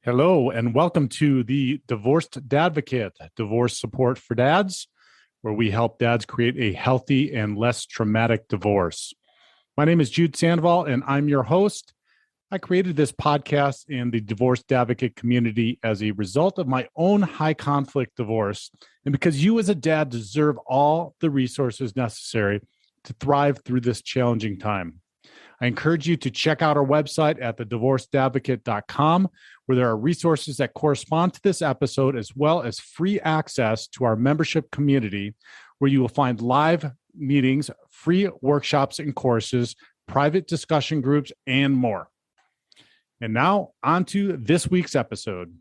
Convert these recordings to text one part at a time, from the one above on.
Hello, and welcome to the Divorced Dadvocate, divorce support for dads, where we help dads create a healthy and less traumatic divorce. My name is Jude Sandoval, and I'm your host. I created this podcast in the Divorced Advocate community as a result of my own high conflict divorce, and because you as a dad deserve all the resources necessary to thrive through this challenging time. I encourage you to check out our website at thedivorcedadvocate.com, where there are resources that correspond to this episode, as well as free access to our membership community, where you will find live meetings, free workshops and courses, private discussion groups, and more. And now, on to this week's episode.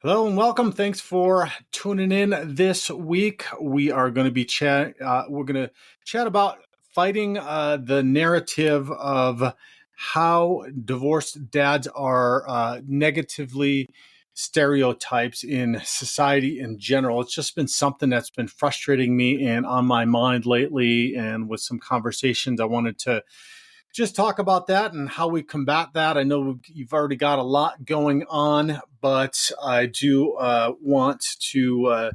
Hello and welcome. Thanks for tuning in this week. We are going to be chat about fighting the narrative of how divorced dads are negatively stereotypes in society in general. It's just been something that's been frustrating me and on my mind lately. And with some conversations, I wanted to just talk about that and how we combat that. I know you've already got a lot going on, but I do want to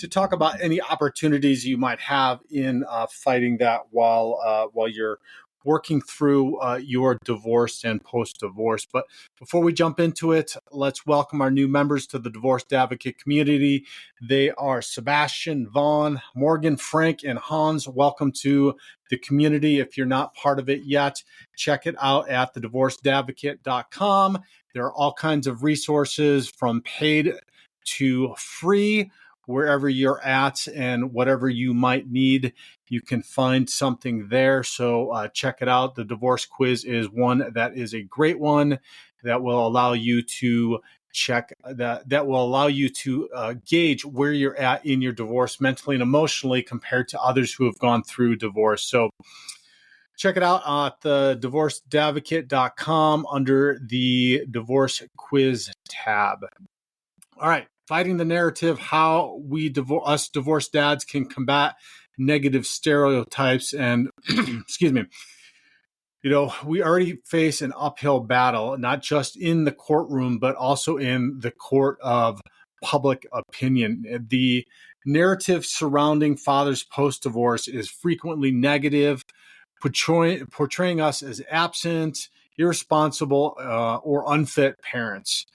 talk about any opportunities you might have in fighting that while you're working through your divorce and post-divorce. But before we jump into it, let's welcome our new members to the Divorced Advocate community. They are Sebastian, Vaughn, Morgan, Frank, and Hans. Welcome to the community. If you're not part of it yet, check it out at thedivorcedadvocate.com. There are all kinds of resources from paid to free. Wherever you're at and whatever you might need, you can find something there. So check it out. The divorce quiz is one that is a great one that will allow you to that will allow you to gauge where you're at in your divorce mentally and emotionally compared to others who have gone through divorce. So check it out at the divorcedadvocate.com under the divorce quiz tab. All right. Fighting the narrative, how we us divorced dads can combat negative stereotypes. And excuse me, we already face an uphill battle, not just in the courtroom, but also in the court of public opinion. The narrative surrounding fathers post-divorce is frequently negative, portraying us as absent, irresponsible, or unfit parents.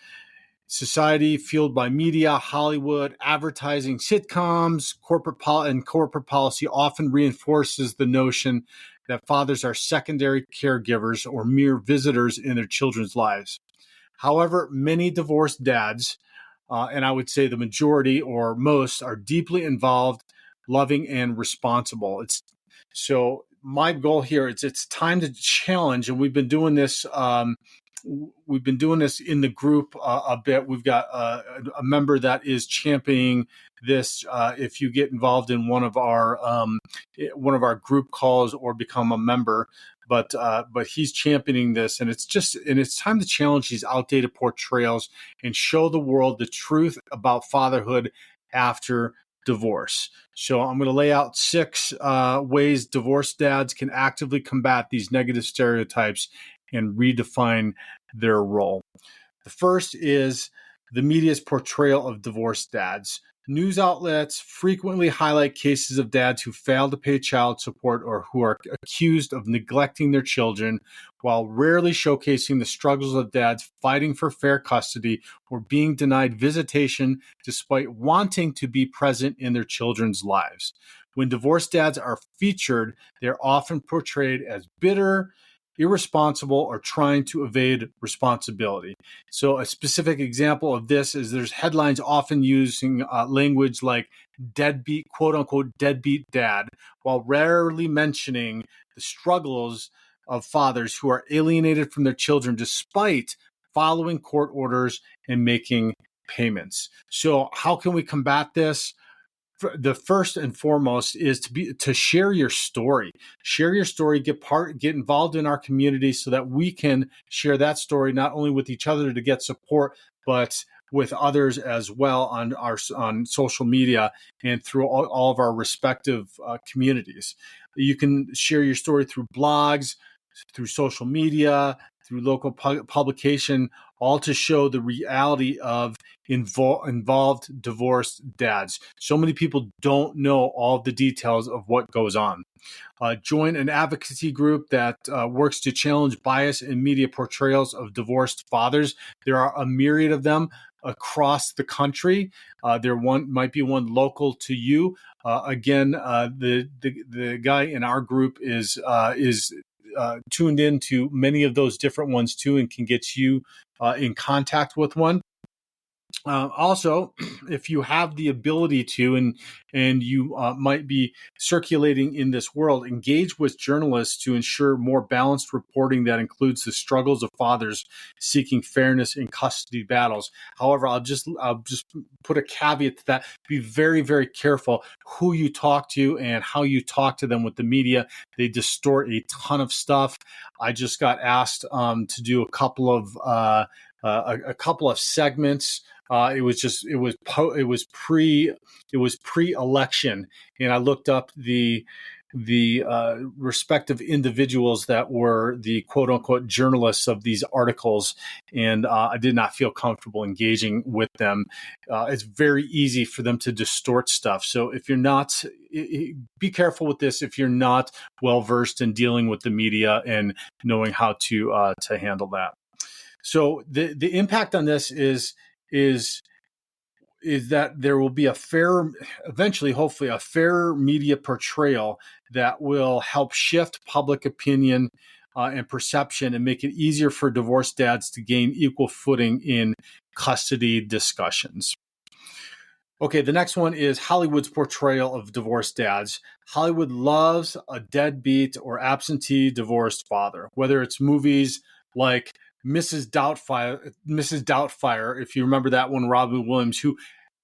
Society fueled by media, Hollywood, advertising, sitcoms, corporate policy often reinforces the notion that fathers are secondary caregivers or mere visitors in their children's lives. However, many divorced dads, and I would say the majority or most, are deeply involved, loving, and responsible. So my goal here is it's time to challenge, and we've been doing this in the group a bit. We've got a member that is championing this. If you get involved in one of our group calls or become a member, but he's championing this, and it's time to challenge these outdated portrayals and show the world the truth about fatherhood after divorce. So I'm going to lay out 6 ways divorced dads can actively combat these negative stereotypes and redefine their role. The first is the media's portrayal of divorced dads. News outlets frequently highlight cases of dads who fail to pay child support or who are accused of neglecting their children, while rarely showcasing the struggles of dads fighting for fair custody or being denied visitation despite wanting to be present in their children's lives. When divorced dads are featured, they're often portrayed as bitter, irresponsible, or trying to evade responsibility. So a specific example of this is there's headlines often using language like deadbeat, quote unquote, deadbeat dad, while rarely mentioning the struggles of fathers who are alienated from their children despite following court orders and making payments. So how can we combat this? The first and foremost is to share your story. Share your story, get involved in our community so that we can share that story not only with each other to get support, but with others as well on social media and through all of our respective communities. You can share your story through blogs, through social media, through local publication, all to show the reality of involved divorced dads. So many people don't know all the details of what goes on. Join an advocacy group that works to challenge bias in media portrayals of divorced fathers. There are a myriad of them across the country. There might be one local to you. Again, the guy in our group is tuned into many of those different ones too, and can get you in contact with one. Also, if you have the ability to, and you might be circulating in this world, engage with journalists to ensure more balanced reporting that includes the struggles of fathers seeking fairness in custody battles. However, I'll just put a caveat to that. Be very, very careful who you talk to and how you talk to them with the media. They distort a ton of stuff. I just got asked to do a couple of segments. It was pre-election, and I looked up the respective individuals that were the quote unquote journalists of these articles, and I did not feel comfortable engaging with them. It's very easy for them to distort stuff. So if you're not, be careful with this. If you're not well versed in dealing with the media and knowing how to handle that. So the impact on this is that there will be eventually, hopefully, a fair media portrayal that will help shift public opinion and perception and make it easier for divorced dads to gain equal footing in custody discussions. Okay, the next one is Hollywood's portrayal of divorced dads. Hollywood loves a deadbeat or absentee divorced father, whether it's movies like Mrs. Doubtfire, if you remember that one, Robin Williams, who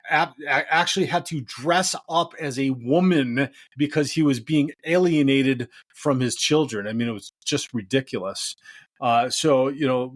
actually had to dress up as a woman because he was being alienated from his children. I mean, it was just ridiculous. So,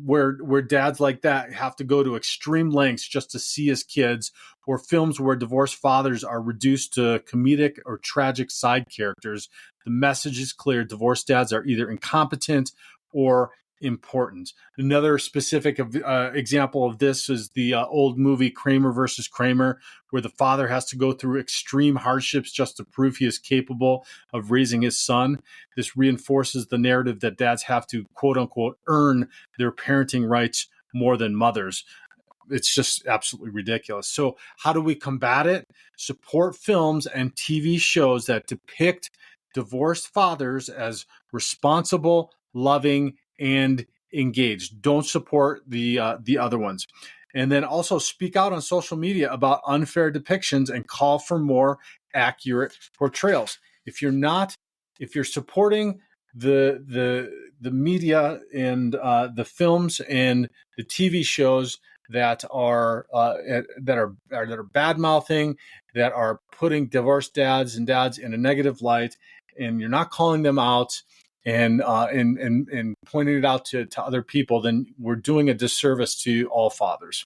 where dads like that have to go to extreme lengths just to see his kids, or films where divorced fathers are reduced to comedic or tragic side characters, the message is clear. Divorced dads are either incompetent or important. Another specific example of this is the old movie Kramer versus Kramer, where the father has to go through extreme hardships just to prove he is capable of raising his son. This reinforces the narrative that dads have to, quote unquote, earn their parenting rights more than mothers. It's just absolutely ridiculous. So how do we combat it? Support films and TV shows that depict divorced fathers as responsible, loving, and engaged. Don't support the other ones. And then also speak out on social media about unfair depictions and call for more accurate portrayals. If you're supporting the media and the films and the TV shows that are bad mouthing, that are putting divorced dads in a negative light, and you're not calling them out and pointing it out to other people, then we're doing a disservice to all fathers.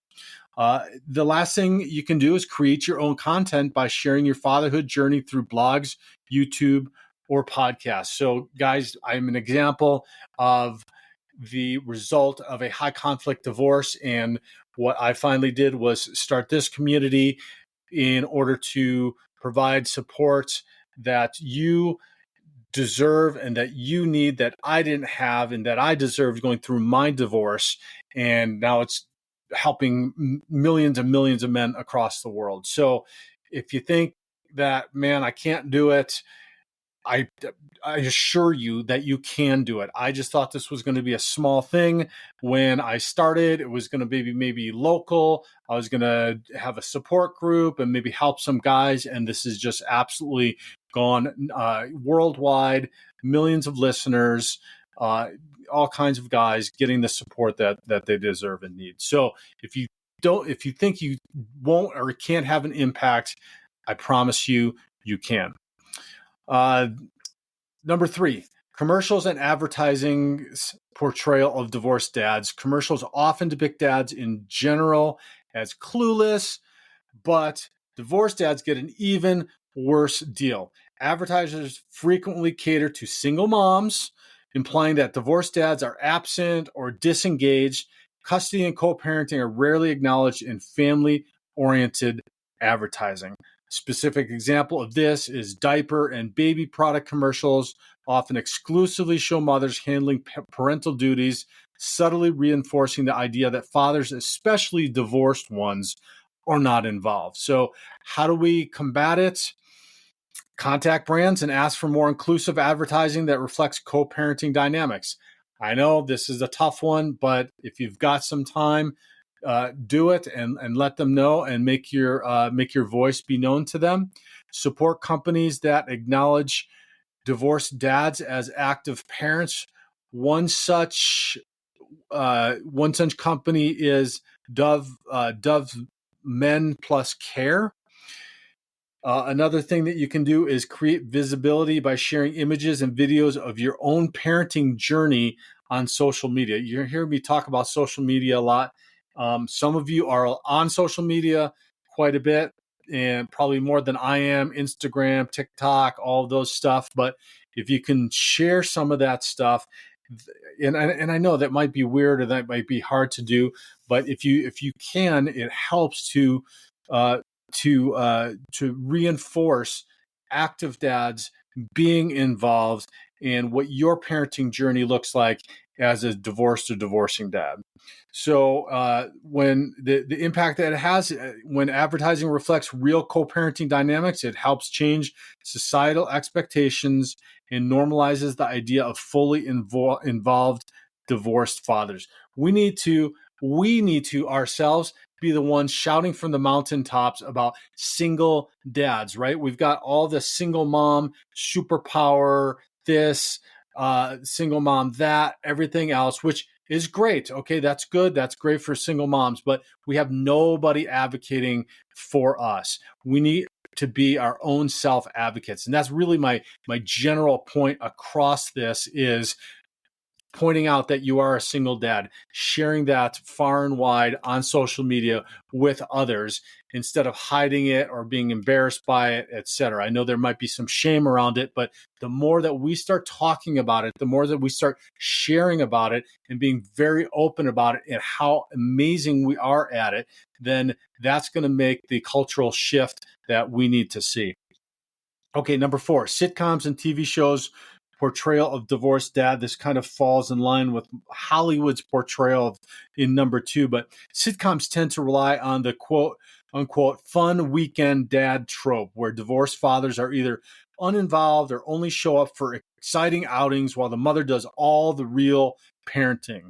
The last thing you can do is create your own content by sharing your fatherhood journey through blogs, YouTube, or podcasts. So, guys, I'm an example of the result of a high conflict divorce, and what I finally did was start this community in order to provide support that you deserve and that you need, that I didn't have and that I deserved going through my divorce. And now it's helping millions and millions of men across the world. So if you think that, man, I can't do it, I assure you that you can do it. I just thought this was going to be a small thing when I started. It was going to be maybe local. I was going to have a support group and maybe help some guys. And this is just absolutely gone worldwide, millions of listeners, all kinds of guys getting the support that they deserve and need. So if you think you won't or can't have an impact, I promise you can. Number 3, commercials and advertising's portrayal of divorced dads. Commercials often depict dads in general as clueless, but divorced dads get an even worse deal. Advertisers frequently cater to single moms, implying that divorced dads are absent or disengaged. Custody and co-parenting are rarely acknowledged in family-oriented advertising. Specific example of this is diaper and baby product commercials often exclusively show mothers handling parental duties, subtly reinforcing the idea that fathers, especially divorced ones, are not involved. So how do we combat it? Contact brands and ask for more inclusive advertising that reflects co-parenting dynamics. I know this is a tough one, but if you've got some time, do it and let them know and make your voice be known to them. Support companies that acknowledge divorced dads as active parents. One such company is Dove Men Plus Care. Another thing that you can do is create visibility by sharing images and videos of your own parenting journey on social media. You're hearing me talk about social media a lot. Some of you are on social media quite a bit, and probably more than I am. Instagram, TikTok, all of those stuff. But if you can share some of that stuff, and I know that might be weird or that might be hard to do, but if you can, it helps to reinforce active dads being involved in what your parenting journey looks like as a divorced or divorcing dad. So when the impact that it has, when advertising reflects real co-parenting dynamics, it helps change societal expectations and normalizes the idea of fully involved divorced fathers. We need to ourselves be the ones shouting from the mountaintops about single dads, right? We've got all the single mom superpower, this single mom, that, everything else, which is great. Okay, that's good. That's great for single moms, but we have nobody advocating for us. We need to be our own self advocates. And that's really my general point across this, is pointing out that you are a single dad, sharing that far and wide on social media with others instead of hiding it or being embarrassed by it, etc. I know there might be some shame around it, but the more that we start talking about it, the more that we start sharing about it and being very open about it and how amazing we are at it, then that's going to make the cultural shift that we need to see. Okay, number 4, sitcoms and TV shows portrayal of divorced dad. This kind of falls in line with Hollywood's portrayal in number 2, but sitcoms tend to rely on the quote unquote fun weekend dad trope, where divorced fathers are either uninvolved or only show up for exciting outings while the mother does all the real parenting.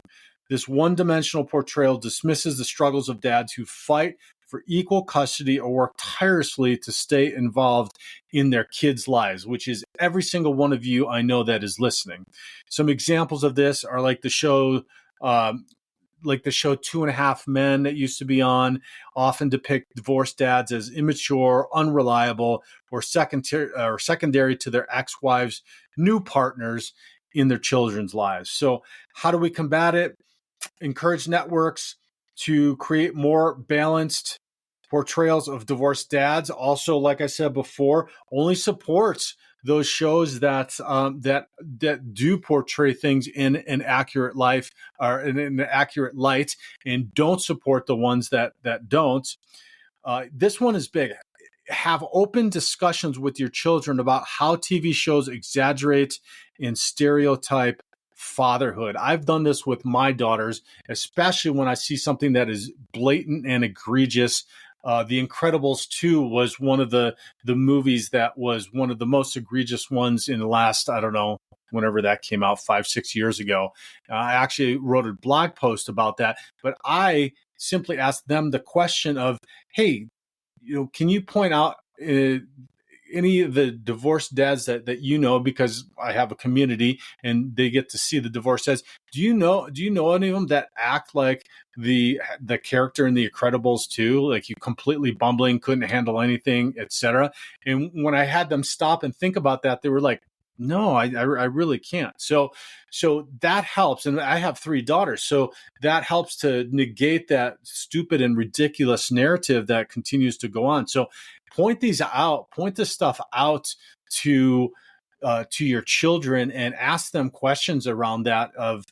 This one-dimensional portrayal dismisses the struggles of dads who fight for equal custody or work tirelessly to stay involved in their kids' lives, which is every single one of you I know that is listening. Some examples of this are like the show 2.5 Men that used to be on, often depict divorced dads as immature, unreliable, or secondary to their ex-wives' new partners in their children's lives. So how do we combat it? Encourage networks to create more balanced portrayals of divorced dads. Also, like I said before, only supports those shows that do portray things in an accurate life or in an accurate light, and don't support the ones that don't. This one is big. Have open discussions with your children about how TV shows exaggerate and stereotype fatherhood. I've done this with my daughters, especially when I see something that is blatant and egregious. The Incredibles 2 was one of the movies that was one of the most egregious ones in the last, I don't know, whenever that came out, 5-6 years ago. I actually wrote a blog post about that, but I simply asked them the question of, hey, can you point out any of the divorced dads that you know, because I have a community and they get to see the divorced dads. Do you know any of them that act like the character in The Incredibles 2, like you completely bumbling, couldn't handle anything, etc.? And when I had them stop and think about that, they were like, no, I really can't. So that helps. And I have 3 daughters. So that helps to negate that stupid and ridiculous narrative that continues to go on. So point this stuff out to to your children and ask them questions around that of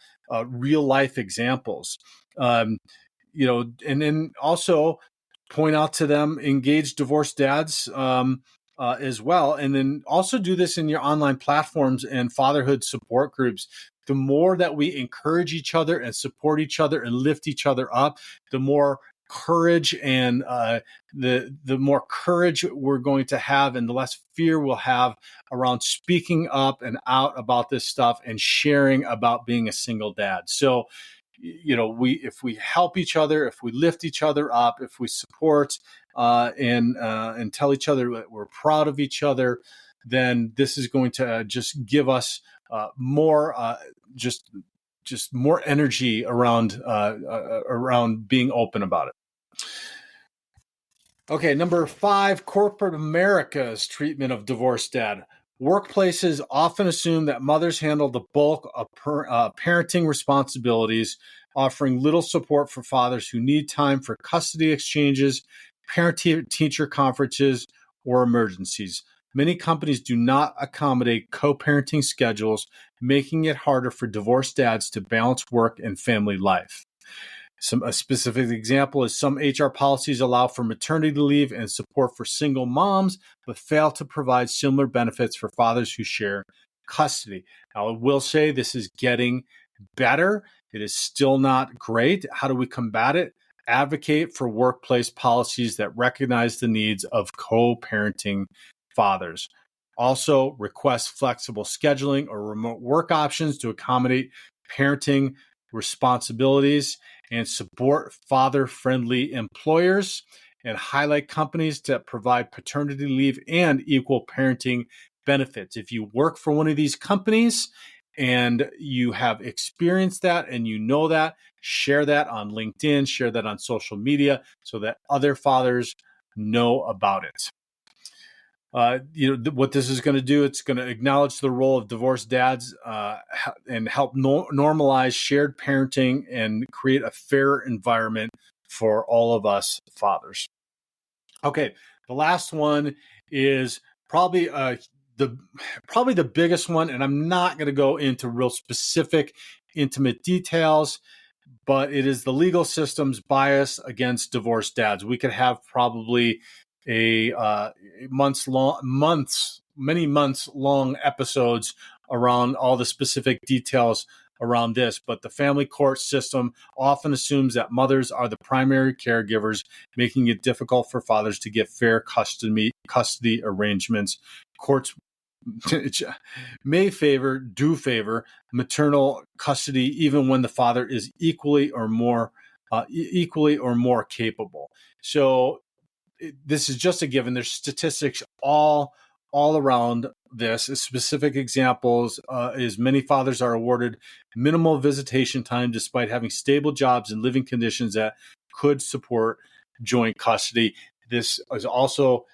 real life examples. Um, and then also point out to them engaged divorced dads as well. And then also do this in your online platforms and fatherhood support groups. The more that we encourage each other and support each other and lift each other up, the more courage and the more courage we're going to have, and the less fear we'll have around speaking up and out about this stuff and sharing about being a single dad. So, if we help each other, if we lift each other up, if we support and tell each other that we're proud of each other, then this is going to just give us more just more energy around being open about it. Okay, number 5, corporate America's treatment of divorced dad. Workplaces often assume that mothers handle the bulk of parenting responsibilities, offering little support for fathers who need time for custody exchanges, parent-teacher conferences, or emergencies. Many companies do not accommodate co-parenting schedules, making it harder for divorced dads to balance work and family life. A specific example is some HR policies allow for maternity leave and support for single moms, but fail to provide similar benefits for fathers who share custody. Now, I will say this is getting better. It is still not great. How do we combat it? Advocate for workplace policies that recognize the needs of co-parenting fathers. Also, request flexible scheduling or remote work options to accommodate parenting responsibilities, and support father-friendly employers, and highlight companies that provide paternity leave and equal parenting benefits. If you work for one of these companies and you have experienced that and you know that, share that on LinkedIn, share that on social media so that other fathers know about it. What this is going to do, it's going to acknowledge the role of divorced dads and help normalize shared parenting and create a fair environment for all of us fathers. Okay, the last one is probably the biggest one, and I'm not going to go into real specific, intimate details, but it is the legal system's bias against divorced dads. We could have probably a many months long episodes around all the specific details around this, but the family court system often assumes that mothers are the primary caregivers, making it difficult for fathers to get fair custody arrangements. Courts may do favor maternal custody even when the father is equally or more capable. So this is just a given. There's statistics all around this. Specific examples is many fathers are awarded minimal visitation time despite having stable jobs and living conditions that could support joint custody. This is also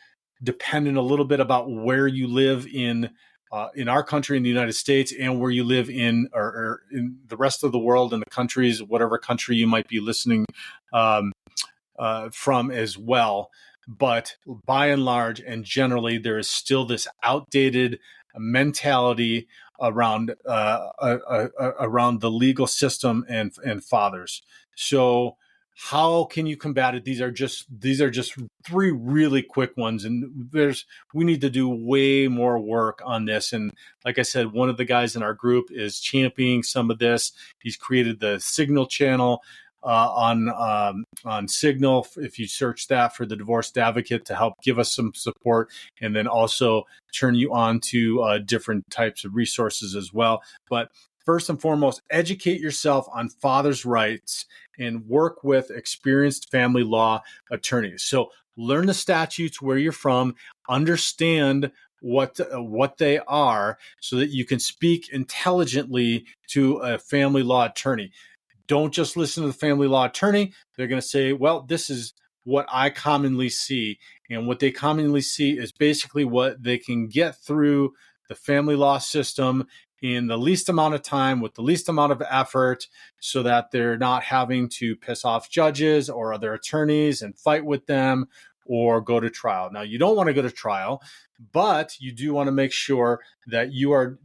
dependent a little bit about where you live in our country, in the United States, and where you live in or in the rest of the world, in the countries, whatever country you might be listening from as well. But by and large and generally, there is still this outdated mentality around the legal system and fathers. So how can you combat it? These are just 3 really quick ones, and we need to do way more work on this. And like I said, one of the guys in our group is championing some of this. He's created the Signal channel on Signal, if you search that, for the Divorced Advocate, to help give us some support, and then also turn you on to different types of resources as well. But first and foremost, educate yourself on fathers' rights and work with experienced family law attorneys. So learn the statutes where you're from, understand what they are, so that you can speak intelligently to a family law attorney. Don't just listen to the family law attorney. They're going to say, well, this is what I commonly see. And what they commonly see is basically what they can get through the family law system in the least amount of time with the least amount of effort, so that they're not having to piss off judges or other attorneys and fight with them, or go to trial. Now, you don't want to go to trial, but you do want to make sure that you are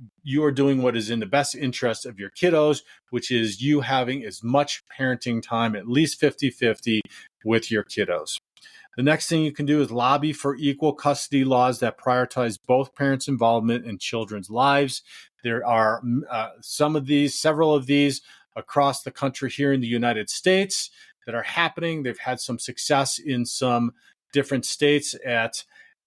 doing what is in the best interest of your kiddos, which is you having as much parenting time, at least 50-50 with your kiddos. The next thing you can do is lobby for equal custody laws that prioritize both parents' involvement in children's lives. There are several of these across the country here in the United States that are happening. They've had some success in some different states at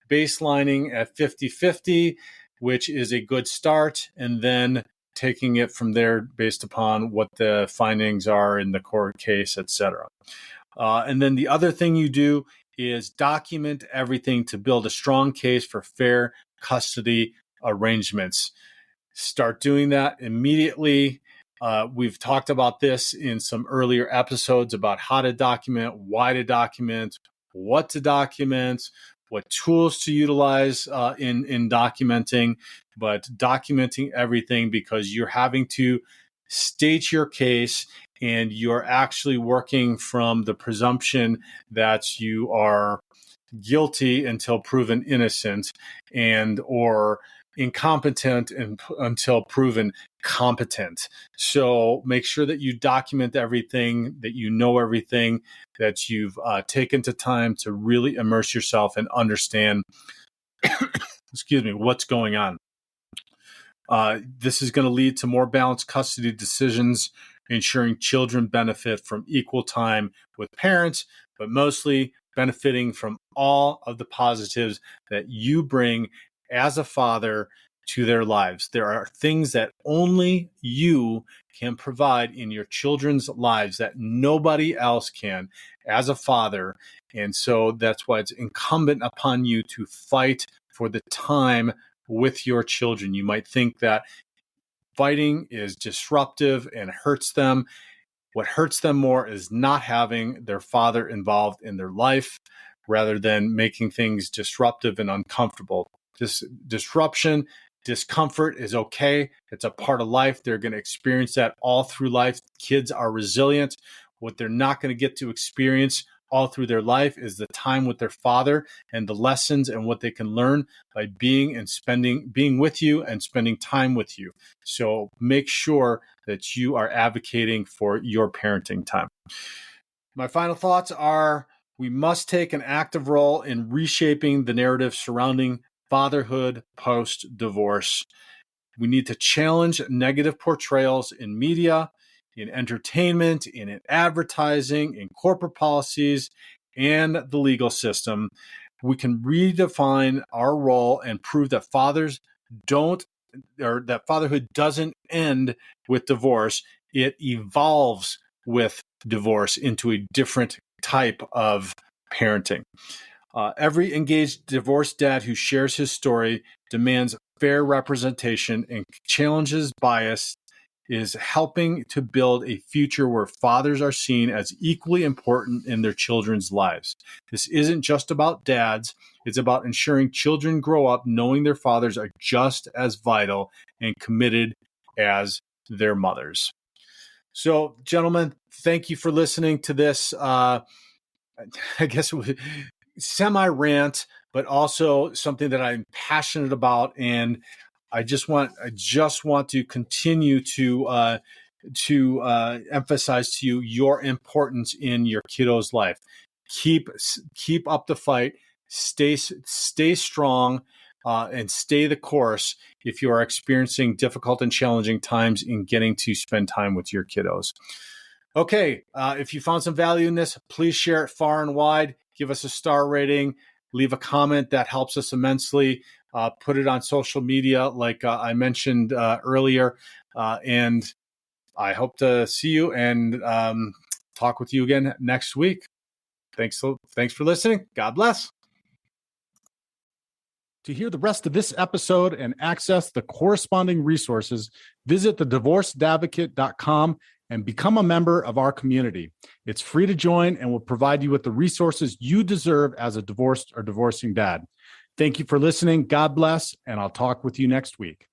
baselining at 50-50, which is a good start, and then taking it from there based upon what the findings are in the court case, etc. And then the other thing you do is document everything to build a strong case for fair custody arrangements. Start doing that immediately. We've talked about this in some earlier episodes about how to document, why to document, what to document, what tools to utilize in documenting, but documenting everything because you're having to state your case and you're actually working from the presumption that you are guilty until proven innocent and or incompetent until proven competent. So make sure that you document everything, that you know everything, that you've taken the time to really immerse yourself and understand, what's going on. This is going to lead to more balanced custody decisions, ensuring children benefit from equal time with parents, but mostly benefiting from all of the positives that you bring as a father to their lives. There are things that only you can provide in your children's lives that nobody else can as a father. And so that's why it's incumbent upon you to fight for the time with your children. You might think that fighting is disruptive and hurts them. What hurts them more is not having their father involved in their life rather than making things disruptive and uncomfortable. Disruption, discomfort is okay. It's a part of life. They're going to experience that all through life. Kids are resilient. What they're not going to get to experience all through their life is the time with their father and the lessons and what they can learn by being with you and spending time with you. So make sure that you are advocating for your parenting time. My final thoughts are we must take an active role in reshaping the narrative surrounding fatherhood post-divorce. We need to challenge negative portrayals in media, in entertainment, in advertising, in corporate policies, and the legal system. We can redefine our role and prove that that fatherhood doesn't end with divorce. It evolves with divorce into a different type of parenting. Every engaged divorced dad who shares his story demands fair representation and challenges bias is helping to build a future where fathers are seen as equally important in their children's lives. This isn't just about dads. It's about ensuring children grow up knowing their fathers are just as vital and committed as their mothers. So, gentlemen, thank you for listening to this, I guess, semi-rant, but also something that I'm passionate about, and I just want to continue to emphasize to you your importance in your kiddo's life. Keep up the fight. Stay strong, and stay the course if you are experiencing difficult and challenging times in getting to spend time with your kiddos. Okay, if you found some value in this, please share it far and wide. Give us a star rating. Leave a comment. That helps us immensely. Put it on social media like I mentioned earlier. And I hope to see you and talk with you again next week. Thanks for listening. God bless. To hear the rest of this episode and access the corresponding resources, visit thedivorcedadvocate.com and become a member of our community. It's free to join and will provide you with the resources you deserve as a divorced or divorcing dad. Thank you for listening. God bless, and I'll talk with you next week.